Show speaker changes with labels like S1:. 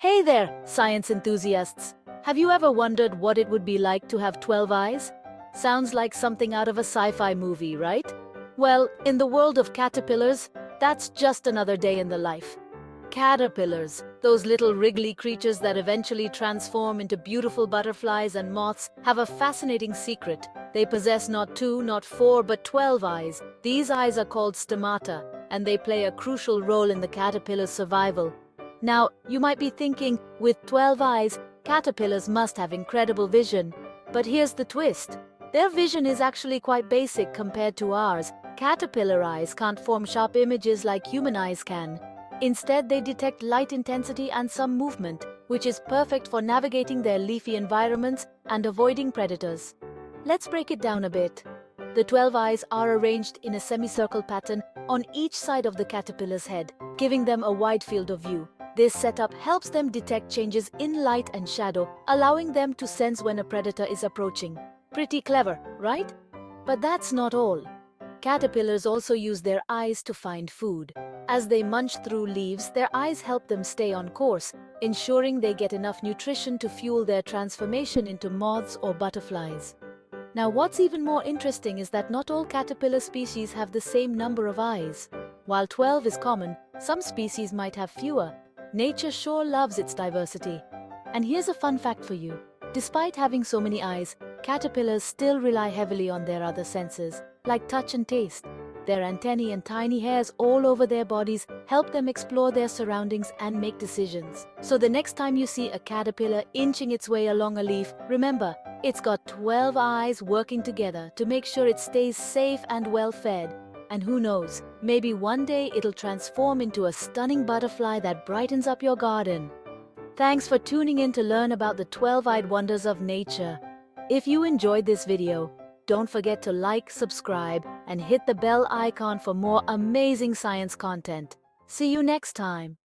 S1: Hey there, science enthusiasts! Have you ever wondered what it would be like to have 12 eyes? Sounds like something out of a sci-fi movie, right? Well, in the world of caterpillars, that's just another day in the life. Caterpillars, those little wriggly creatures that eventually transform into beautiful butterflies and moths, have a fascinating secret. They possess not 2, not 4, but 12 eyes. These eyes are called stemmata, and they play a crucial role in the caterpillar's survival. Now, you might be thinking, with 12 eyes, caterpillars must have incredible vision. But here's the twist. Their vision is actually quite basic compared to ours. Caterpillar eyes can't form sharp images like human eyes can. Instead, they detect light intensity and some movement, which is perfect for navigating their leafy environments and avoiding predators. Let's break it down a bit. The 12 eyes are arranged in a semicircle pattern on each side of the caterpillar's head, giving them a wide field of view. This setup helps them detect changes in light and shadow, allowing them to sense when a predator is approaching. Pretty clever, right? But that's not all. Caterpillars also use their eyes to find food. As they munch through leaves, their eyes help them stay on course, ensuring they get enough nutrition to fuel their transformation into moths or butterflies. Now, what's even more interesting is that not all caterpillar species have the same number of eyes. While 12 is common, some species might have fewer. Nature sure loves its diversity. And here's a fun fact for you. Despite having so many eyes, caterpillars still rely heavily on their other senses, like touch and taste. Their antennae and tiny hairs all over their bodies help them explore their surroundings and make decisions. So the next time you see a caterpillar inching its way along a leaf, remember, it's got 12 eyes working together to make sure it stays safe and well fed. And who knows, maybe one day it'll transform into a stunning butterfly that brightens up your garden. Thanks for tuning in to learn about the 12-eyed wonders of nature. If you enjoyed this video, don't forget to like, subscribe, and hit the bell icon for more amazing science content. See you next time.